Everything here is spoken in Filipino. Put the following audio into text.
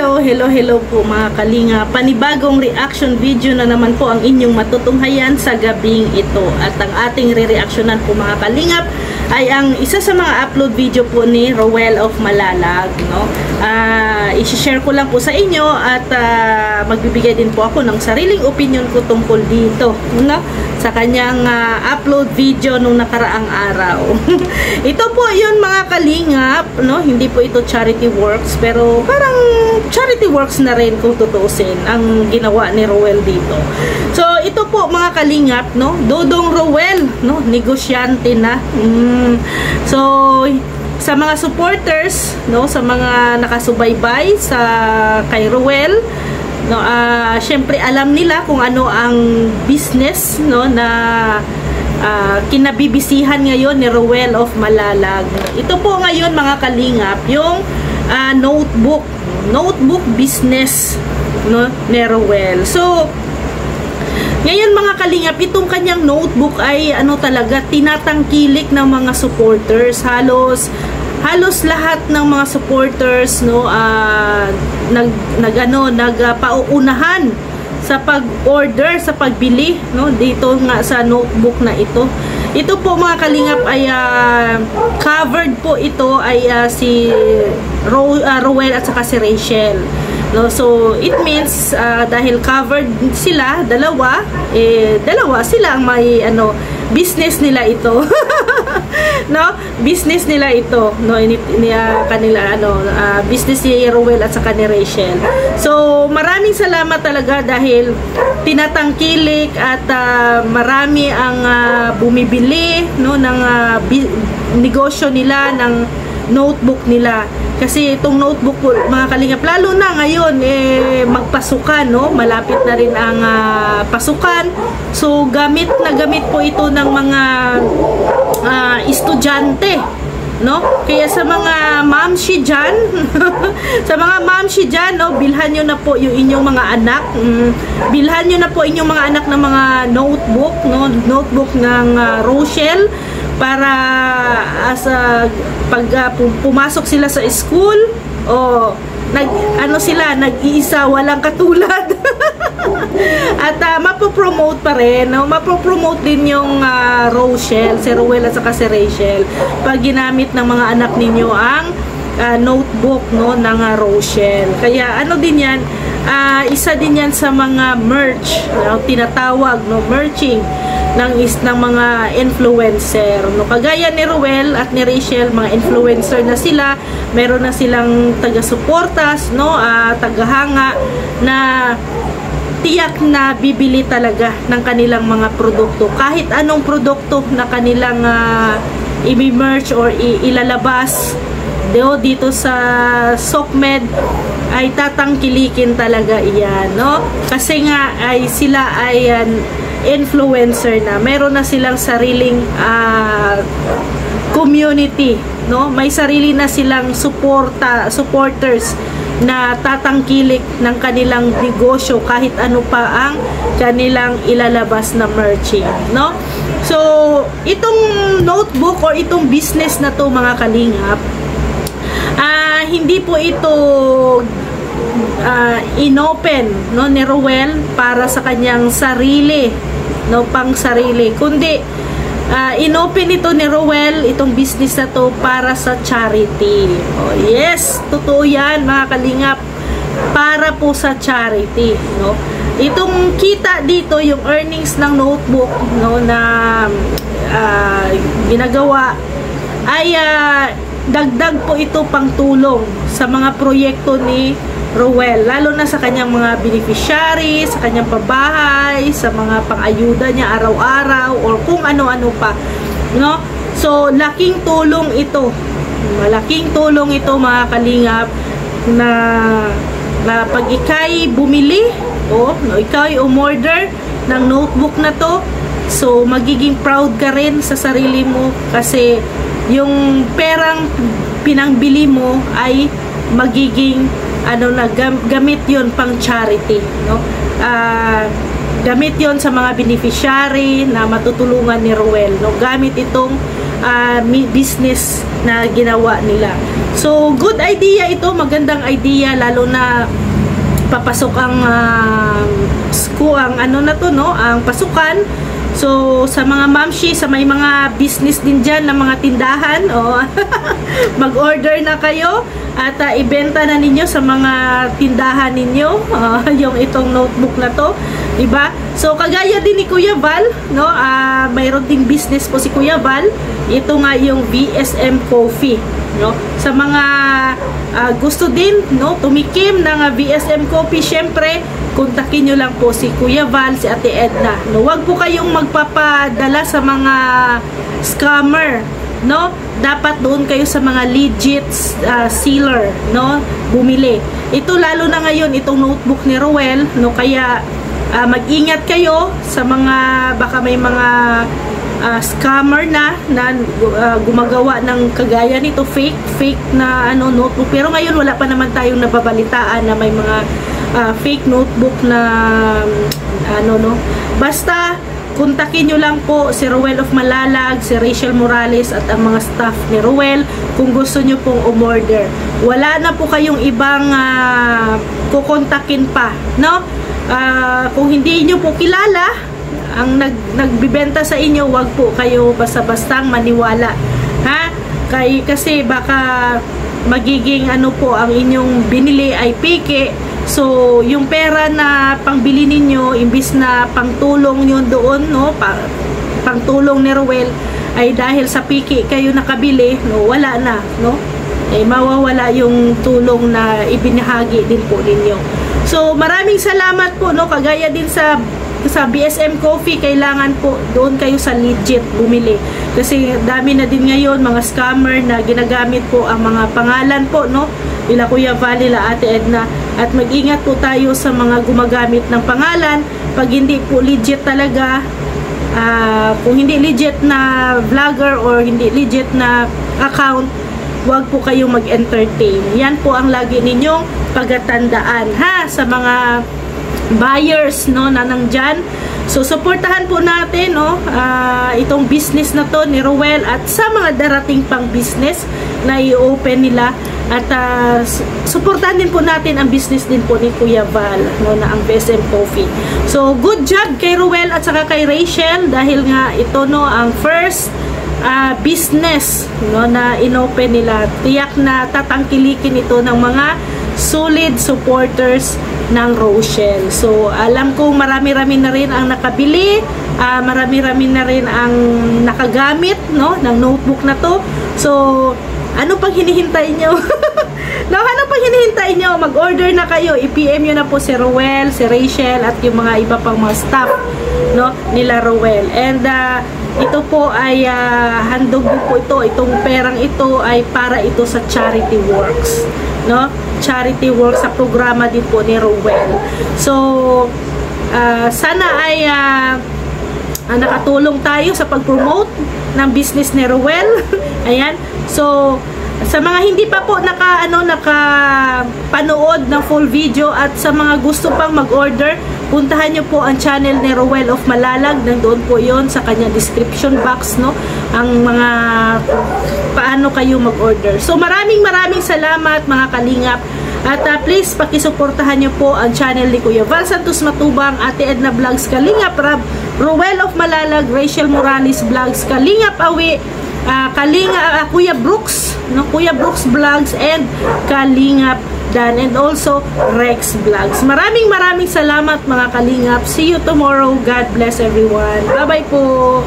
Hello po mga kalinga. Panibagong reaction video na naman po ang inyong matutunghayan sa gabing ito. At ang ating re-reactionan po mga kalingap ay ang isa sa mga upload video po ni Rowell of Malalag, no? I-share ko lang po sa inyo at magbibigay din po ako ng sariling opinion ko tungkol dito, no? Sa kanyang upload video nung nakaraang araw. Ito po yun mga kalingap, no? Hindi po ito charity works, pero parang charity works na rin kung tutuusin ang ginawa ni Rowell dito. So ito po mga kalingap, no? Dodong Rowell, no? Negosyante na. So sa mga supporters, no, sa mga nakasubaybay sa kay Rowell, no, syempre alam nila kung ano ang business, no, na kinabibisihan ngayon ni Rowell of Malalag. Ito po ngayon mga kalingap, yung notebook business, no, ni Rowell. So ngayon mga kalingap, itong kanyang notebook ay ano talaga, tinatangkilik ng mga supporters. Halos lahat ng mga supporters, no, nagpauunahan sa pag-order, sa pagbili, no, dito nga sa notebook na ito. Ito po mga kalingap ay covered po ito ay si Rowell at saka si Rachel. No, so it means dahil covered sila dalawa sila ang may business nila ito. No, business nila ito, no, kanila business ni Rowell at saka ni Rachel. So maraming salamat talaga dahil tinatangkilik at marami ang bumibili, no, ng negosyo nila, ng notebook nila. Kasi itong notebook po, mga kalingap, lalo na ngayon magpasukan, no? Malapit na rin ang pasukan. So gamit po ito ng mga estudyante, no? Kaya sa mga mamshi dyan no, bilhan nyo na po yung inyong mga anak, bilhan nyo na po inyong mga anak ng mga notebook, no? Notebook ng Rochelle, para pag pumasok sila sa school, nag-iisa, walang katulad. At mapopromote pa rin, no? Mapopromote din yung Rochelle, si Rowell at saka si Rachel, pag ginamit ng mga anak ninyo ang notebook, no, ng Rochelle. Kaya din yan, isa din yan sa mga merch, no, tinatawag, no, merching ng mga influencer, no, kagaya ni Rowell at ni Rachel, mga influencer na sila, meron na silang taga-suportas, no, tagahanga na tiyak na bibili talaga ng kanilang mga produkto, kahit anong produkto na kanilang i-merch or ilalabas dito sa SOCMED, ay tatangkilikin talaga iyan, no, kasi nga ay sila ay influencer na, meron na silang sariling community, no, may sarili na silang supporters na tatangkilik ng kanilang negosyo kahit ano pa ang kanilang ilalabas na merching, no. So itong notebook or itong business na to mga kalingap, hindi po ito inopen, no, ni Rowell para sa kanyang sarili, no, pang sarili, kundi inopen ito ni Rowell, itong business na to, para sa charity. Yes, totoo yan mga kalingap, para po sa charity, no. Itong kita dito, yung earnings ng notebook, no, na ginagawa ay dagdag po ito pang tulong sa mga proyekto ni Rowell, lalo na sa kanyang mga beneficiary, sa kanyang pabahay, sa mga pang-ayuda niya araw-araw, or kung ano-ano pa, no. So laking tulong ito, malaking tulong ito mga kalingap, na pag ikay bumili, no, ikay umorder ng notebook na to, so magiging proud ka rin sa sarili mo, kasi yung perang pinangbili mo ay magiging gamit yon pang charity, no. Gamit yon sa mga beneficiary na matutulungan ni Rowell, no. Gamit itong business na ginawa nila. So, good idea ito, magandang idea, lalo na papasok ang ang pasukan. So, sa mga mamshi, sa may mga business din dyan na mga tindahan, mag-order na kayo at ibenta na ninyo sa mga tindahan ninyo yung itong notebook na to, diba? So, kagaya din ni Kuya Val, no? Mayroon ding business po si Kuya Val. Ito nga yung VSM Coffee, no? Sa mga gusto din, no, tumikim ng VSM Coffee, syempre kontakin nyo lang po si Kuya Val, si Ate Edna, no? Huwag po kayong magpapadala sa mga scammer, no? Dapat doon kayo sa mga legit sealer, no, bumili. Ito lalo na ngayon itong notebook ni Rowell, no, kaya mag-ingat kayo sa mga baka may mga scammer na gumagawa ng kagaya nito, fake na notebook. Pero ngayon wala pa naman tayong nababalitaan na may mga fake notebook na basta kontakin nyo lang po si Rowell of Malalag, si Rachel Morales at ang mga staff ni Rowell kung gusto nyo pong umorder. Wala na po kayong ibang kukontakin pa, no? Kung hindi nyo po kilala ang nagbibenta sa inyo, wag po kayo basta-bastang maniwala, ha? Kasi baka magiging ang inyong binili ay peke. So, yung pera na pangbili ninyo, imbis na pangtulong nyo doon, no, pangtulong ni Rowell, ay dahil sa piki kayo nakabili, no, wala na, no? Mawawala yung tulong na ibinahagi din po ninyo. So, maraming salamat po, no, kagaya din sa BSM Coffee, kailangan po doon kayo sa legit bumili. Kasi dami na din ngayon mga scammer na ginagamit po ang mga pangalan po, no, nila Kuya Val, nila Ate Edna. At mag-ingat po tayo sa mga gumagamit ng pangalan. Pag hindi po legit talaga, kung hindi legit na vlogger or hindi legit na account, huwag po kayong mag-entertain. Yan po ang lagi ninyong pagatandaan, ha, sa mga buyers, no, na nandyan. So, supportahan po natin, no, itong business na to ni Rowell at sa mga darating pang business na i-open nila. At supportahan din po natin ang business din po ni Kuya Val, no, na ang BSM Coffee. So, good job kay Rowell at saka kay Rachel dahil nga ito, no, ang first business, no, na inopen nila. Tiyak na tatangkilikin ito ng mga solid supporters ng Rochelle. So, alam kong marami-rami na rin ang nakabili, marami-rami na rin ang nakagamit, no, ng notebook na to. So, ano pang hinihintay nyo? No, ano pang hinihintay nyo? Mag-order na kayo. I-PM nyo na po si Rowell, si Rachel, at yung mga iba pang mga staff, no, nila Rowell. And, ito po ay handog po ito. Itong perang ito ay para ito sa charity works, no? Charity works sa programa din po ni Rowell. So, sana ay nakatulong tayo sa pag-promote ng business ni Rowell. Ayan. So, sa mga hindi pa po nakapanood ng full video at sa mga gusto pang mag-order, puntahan nyo po ang channel ni Rowell of Malalag. Nandoon po yon sa kanya description box, no, ang mga paano kayo mag-order. So, maraming salamat mga kalingap. At please, pakisuportahan nyo po ang channel ni Kuya Val Santos Matubang, Ate Edna Vlogs, Kalingap Rab, Rowell of Malalag, Rachel Morales Vlogs, Kalingap Awi, Kuya Brooks, no, Kuya Brooks Vlogs, and Kalingap Dan, and also Rex Vlogs. Maraming salamat mga kalingap. See you tomorrow. God bless everyone. Bye-bye po.